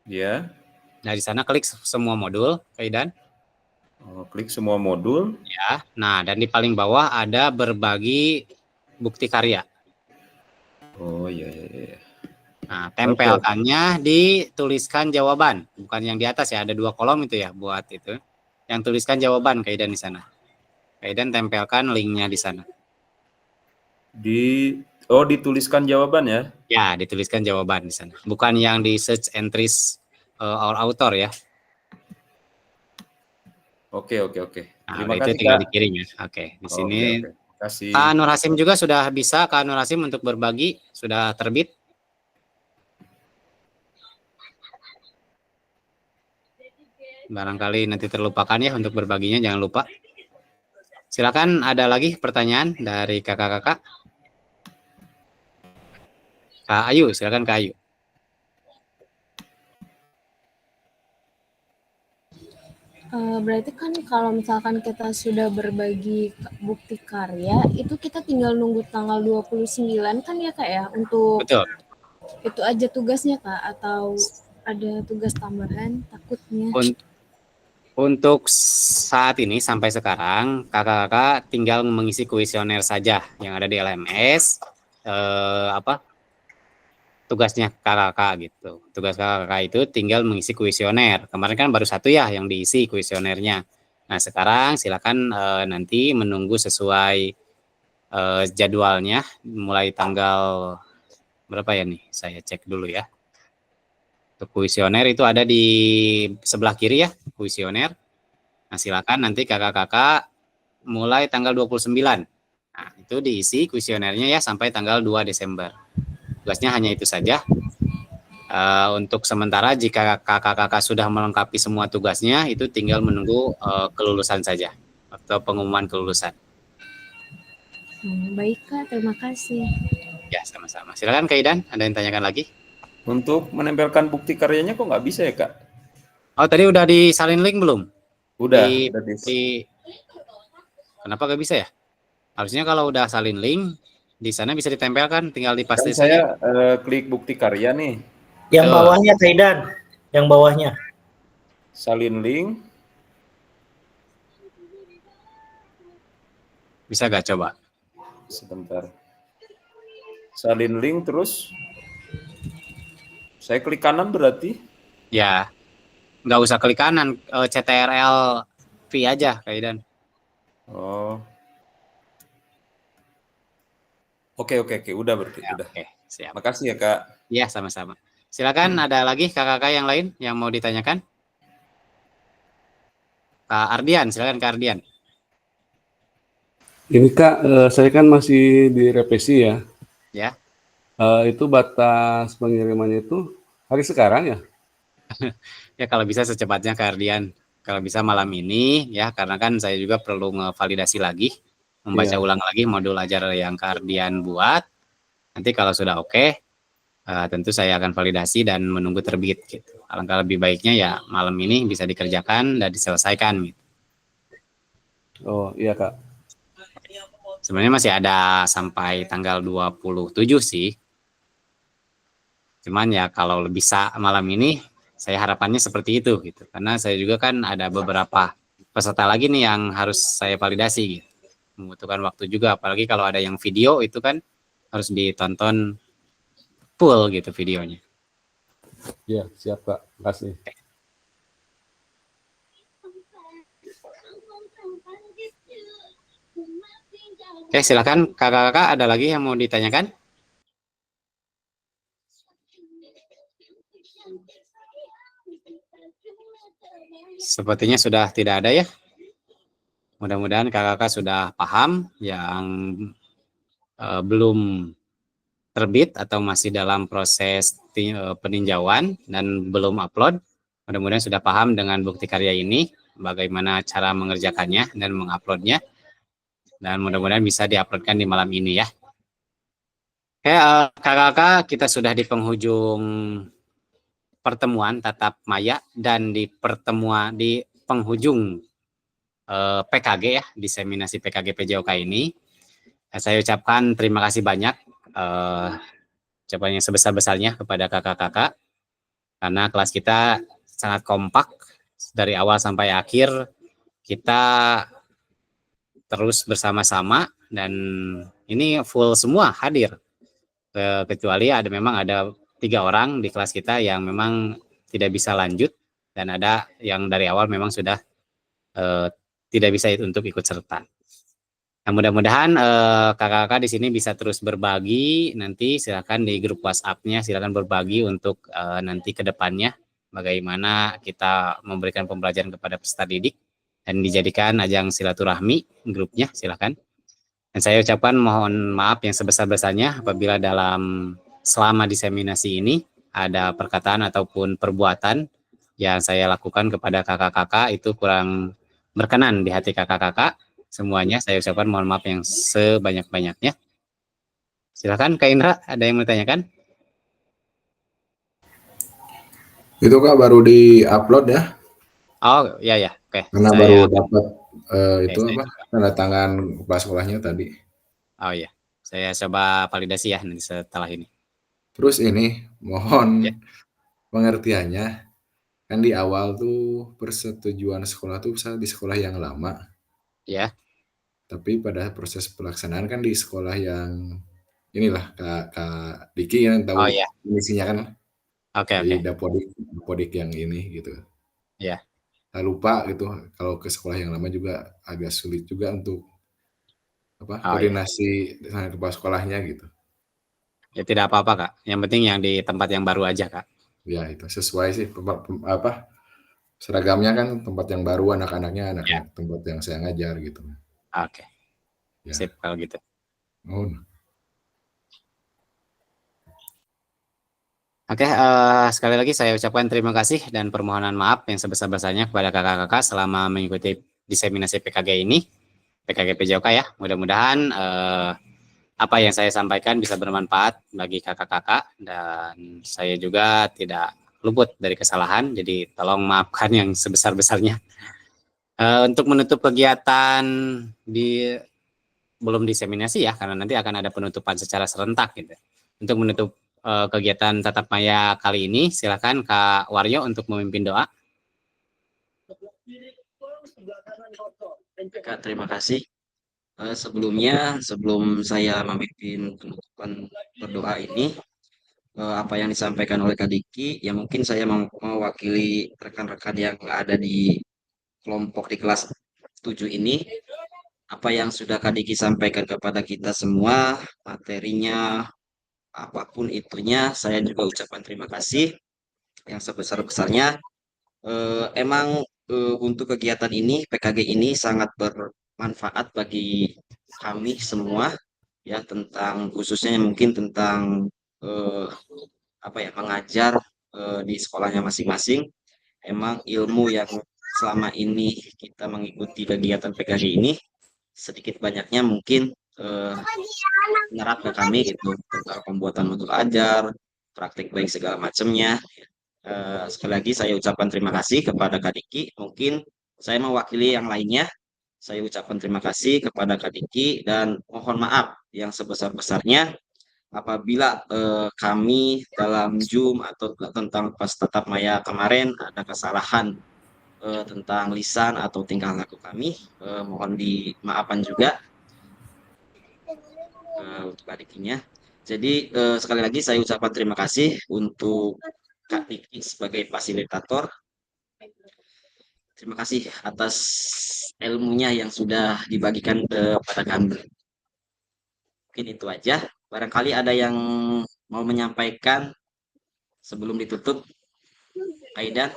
Ya. Nah, di sana klik semua modul, Kak Aidan. Oh, klik semua modul. Ya. Nah, dan di paling bawah ada berbagi bukti karya. Oh, iya, iya, iya. Nah, tempelkannya dituliskan jawaban, bukan yang di atas ya, ada 2 kolom itu ya buat itu. Yang tuliskan jawaban Kak Aidan di sana. Kak Aidan tempelkan linknya di sana. Dituliskan jawaban ya? Ya, dituliskan jawaban di sana. Bukan yang di search entries our author ya. Oke. Nah, Terima itu kasih, tinggal Kak. dikirim ya. Oke, di sini Oke. Terima kasih. Kak Nur Hasim juga sudah bisa, Kak Nur Hasim untuk berbagi sudah terbit. Barangkali nanti terlupakan ya untuk berbaginya, jangan lupa. Silakan, ada lagi pertanyaan dari kakak-kakak? Kak Ayu, silakan Kak Ayu. Berarti kan kalau misalkan kita sudah berbagi bukti karya, itu kita tinggal nunggu tanggal 29 kan ya Kak ya, untuk Betul. itu aja tugasnya Kak, atau ada tugas tambahan takutnya? Untuk saat ini sampai sekarang kakak-kakak tinggal mengisi kuesioner saja yang ada di LMS. Tugasnya kakak gitu. Tugas kakak itu tinggal mengisi kuesioner. Kemarin kan baru 1 ya yang diisi kuesionernya. Nah, sekarang silakan nanti menunggu sesuai jadwalnya mulai tanggal berapa ya nih? Saya cek dulu ya. Untuk kuesioner itu ada di sebelah kiri ya, kuesioner. Nah, silakan nanti kakak-kakak mulai tanggal 29. Nah, itu diisi kuesionernya ya sampai tanggal 2 Desember. Tugasnya hanya itu saja. Untuk sementara jika kakak-kakak sudah melengkapi semua tugasnya, itu tinggal menunggu kelulusan saja atau pengumuman kelulusan. Baik Kak, terima kasih. Ya, sama-sama. Silakan Kak Idan, ada yang tanyakan lagi? Untuk menempelkan bukti karyanya kok nggak bisa ya, Kak? Oh, tadi udah disalin link belum? Udah. Kenapa nggak bisa ya? Harusnya kalau udah salin link, di sana bisa ditempelkan, tinggal dipaste Kan saya saja. klik bukti karya nih. Yang bawahnya Kaidan, yang bawahnya. Salin link. Bisa nggak coba? Sebentar. Salin link terus. Saya klik kanan berarti? Ya, nggak usah klik kanan, CTRL V aja Kak Idan. Oh. Oke, udah berarti, Ya, udah. Oke, siap. Makasih ya, Kak. Ya, sama-sama. Silakan, ada lagi kakak-kakak yang lain yang mau ditanyakan? Kak Ardian, silakan Kak Ardian. Ini Kak, saya kan masih di revisi ya. Ya. Itu batas pengirimannya itu hari sekarang ya? Ya, kalau bisa secepatnya Kak Ardian. Kalau bisa malam ini ya, karena kan saya juga perlu ngevalidasi lagi, membaca ulang lagi modul ajar yang Kak Ardian buat. Nanti kalau sudah oke, tentu saya akan validasi dan menunggu terbit gitu. Alangkah lebih baiknya ya malam ini bisa dikerjakan dan diselesaikan gitu. Oh iya Kak. Sebenarnya masih ada sampai tanggal 27 sih. Cuman ya kalau bisa malam ini, saya harapannya seperti itu gitu. Karena saya juga kan ada beberapa peserta lagi nih yang harus saya validasi gitu. Membutuhkan waktu juga, apalagi kalau ada yang video itu kan harus ditonton full gitu videonya. Iya, siap Kak. Makasih. Oke, silakan kakak-kakak, ada lagi yang mau ditanyakan? Sepertinya sudah tidak ada ya. Mudah-mudahan kakak-kakak sudah paham. Yang belum terbit atau masih dalam proses peninjauan dan belum upload, mudah-mudahan sudah paham dengan bukti karya ini, bagaimana cara mengerjakannya dan menguploadnya, dan mudah-mudahan bisa diuploadkan di malam ini ya. Oke, kakak-kakak, kita sudah di penghujung pertemuan tatap maya dan di penghujung PKG ya, diseminasi PKG PJOK ini. Saya ucapkan terima kasih banyak, ucapan yang sebesar-besarnya kepada kakak-kakak, karena kelas kita sangat kompak dari awal sampai akhir, kita terus bersama-sama dan ini full semua hadir. Kecuali memang ada 3 orang di kelas kita yang memang tidak bisa lanjut dan ada yang dari awal memang sudah tidak bisa untuk ikut serta. Nah, mudah-mudahan kakak-kakak di sini bisa terus berbagi. Nanti silakan di grup WhatsApp-nya silakan berbagi untuk nanti ke depannya bagaimana kita memberikan pembelajaran kepada peserta didik dan dijadikan ajang silaturahmi grupnya, silakan. Dan saya ucapkan mohon maaf yang sebesar-besarnya apabila selama diseminasi ini ada perkataan ataupun perbuatan yang saya lakukan kepada kakak-kakak itu kurang berkenan di hati kakak-kakak. Semuanya saya ucapkan mohon maaf yang sebanyak-banyaknya. Silakan Kak Indra, ada yang mau ditanyakan? Itu Kak baru di-upload ya? Oh, ya, oke. Karena baru dapat itu saya apa? Tanda tangan kepala sekolahnya tadi. Oh iya, saya coba validasi ya nanti setelah ini. Terus ini mohon pengertiannya, kan di awal tuh persetujuan sekolah tuh bisa di sekolah yang lama. Ya. Tapi pada proses pelaksanaan kan di sekolah yang inilah Kak Diki yang tahu misinya kan. Di Dapodik yang ini gitu. Ya. Saya lupa gitu kalau ke sekolah yang lama juga agak sulit juga untuk koordinasi dengan kepala sekolahnya gitu. Ya tidak apa-apa Kak. Yang penting yang di tempat yang baru aja Kak. Ya itu sesuai sih seragamnya kan tempat yang baru anak-anaknya anak-anak tempat yang saya ngajar gitu. Oke. Sip kalau gitu. Oke, sekali lagi saya ucapkan terima kasih dan permohonan maaf yang sebesar-besarnya kepada kakak-kakak selama mengikuti diseminasi PKG ini, PKG PJOK ya. Mudah-mudahan apa yang saya sampaikan bisa bermanfaat bagi kakak-kakak dan saya juga tidak luput dari kesalahan, jadi tolong maafkan yang sebesar-besarnya. Untuk menutup kegiatan belum diseminasi ya, karena nanti akan ada penutupan secara serentak gitu. Untuk menutup kegiatan tatap maya kali ini, silakan Kak Waryo untuk memimpin doa. Kak, terima kasih. Sebelum saya memimpin penutupan berdoa ini, apa yang disampaikan oleh Kak Diki, ya mungkin saya mewakili rekan-rekan yang ada di kelompok di kelas 7 ini. Apa yang sudah Kak Diki sampaikan kepada kita semua, materinya, apapun itunya, saya juga ucapkan terima kasih yang sebesar-besarnya. Emang untuk kegiatan ini, PKG ini sangat bermanfaat bagi kami semua, ya tentang khususnya mungkin tentang mengajar di sekolahnya masing-masing. Emang ilmu yang selama ini kita mengikuti kegiatan PKG ini sedikit banyaknya mungkin menyerap ke kami gitu tentang pembuatan modul ajar, praktik baik segala macamnya. Sekali lagi saya ucapkan terima kasih kepada Kak Diki. Mungkin saya mewakili yang lainnya. Saya ucapkan terima kasih kepada Kak Diki dan mohon maaf yang sebesar-besarnya apabila kami dalam Zoom atau tentang pas tatap maya kemarin ada kesalahan tentang lisan atau tingkah laku kami. Mohon dimaafkan juga untuk Kak Dikinya. Jadi sekali lagi saya ucapkan terima kasih untuk Kak Diki sebagai fasilitator. Terima kasih atas ilmunya yang sudah dibagikan kepada kami. Mungkin itu aja. Barangkali ada yang mau menyampaikan sebelum ditutup. Aidan.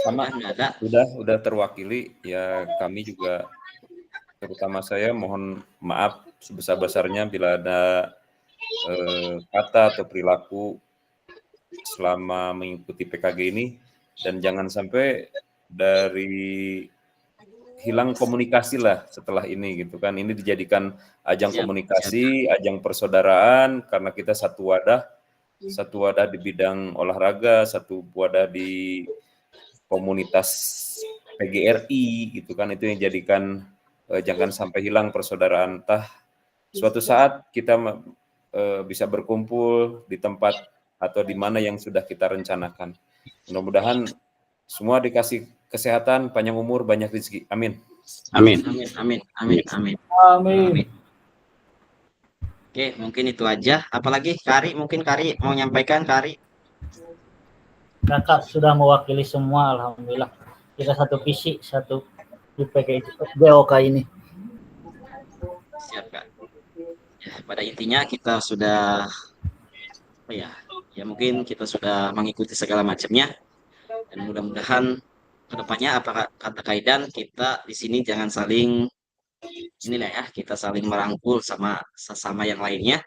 Sama, udah terwakili ya. Kami juga, terutama saya, mohon maaf sebesar-besarnya bila ada kata atau perilaku selama mengikuti PKG ini, dan jangan sampai dari hilang komunikasi lah setelah ini gitu kan. Ini dijadikan ajang komunikasi, ajang persaudaraan, karena kita satu wadah di bidang olahraga, satu wadah di komunitas PGRI gitu kan. Itu yang jadikan jangan sampai hilang persaudaraan. Entah suatu saat kita bisa berkumpul di tempat atau di mana yang sudah kita rencanakan. Mudah-mudahan semua dikasih kesehatan, panjang umur, banyak rezeki. Amin. Amin. Amin, amin, amin, amin. Amin. Oke, mungkin itu aja. Apalagi Kari, mungkin Kari mau nyampaikan, Kari. Kakak sudah mewakili semua, alhamdulillah. Kita satu visi, satu di BOK ini. Siap, Kak. Ya, pada intinya kita sudah mungkin kita sudah mengikuti segala macamnya, dan mudah-mudahan kedepannya apa kata Kaidan, kita di sini jangan saling kita saling merangkul sama sesama yang lainnya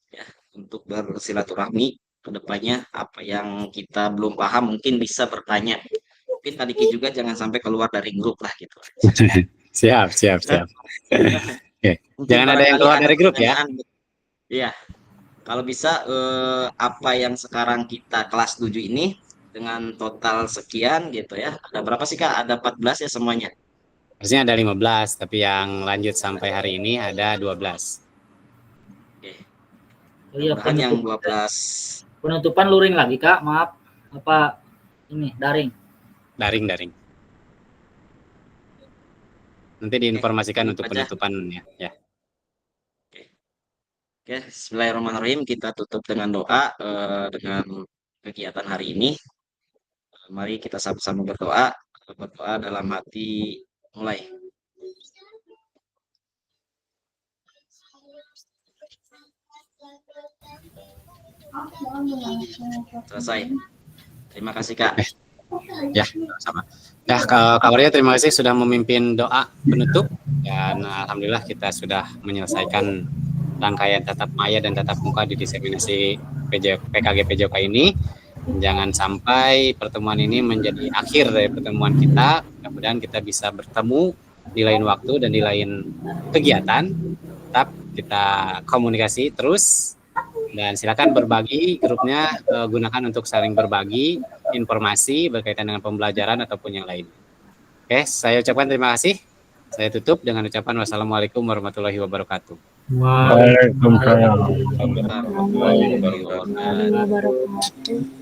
ya, untuk bersilaturahmi kedepannya. Apa yang kita belum paham mungkin bisa bertanya. Mungkin Kak Diki juga jangan sampai keluar dari grup lah gitu. Siap. Oke. Jangan ada yang keluar dari grup ya. Iya. Kalau bisa apa yang sekarang kita kelas 7 ini dengan total sekian gitu ya. Ada berapa sih Kak? Ada 14 ya semuanya? Harusnya ada 15, tapi yang lanjut sampai hari ini ada 12. Oke. Iya, yang 12. Penutupan luring lagi Kak, maaf. Apa ini daring? Daring. Nanti diinformasikan untuk penutupannya ya. Oke, bismillahirrahmanirrahim. Kita tutup dengan doa dengan kegiatan hari ini. Mari kita sama-sama berdoa dalam hati. Mulai. Selesai. Terima kasih Kak. Ya, sama. Ya, Kak Waria, terima kasih sudah memimpin doa penutup, dan alhamdulillah kita sudah menyelesaikan rangkaian tatap maya dan tatap muka di diseminasi PKG PJOK ini. Jangan sampai pertemuan ini menjadi akhir dari pertemuan kita. Mudah-mudahan kita bisa bertemu di lain waktu dan di lain kegiatan. Tetap kita komunikasi terus, dan silakan berbagi grupnya, gunakan untuk saling berbagi informasi berkaitan dengan pembelajaran ataupun yang lain. Oke, saya ucapkan terima kasih. Saya tutup dengan ucapan wassalamualaikum warahmatullahi wabarakatuh. Waalaikumsalam warahmatullahi wabarakatuh.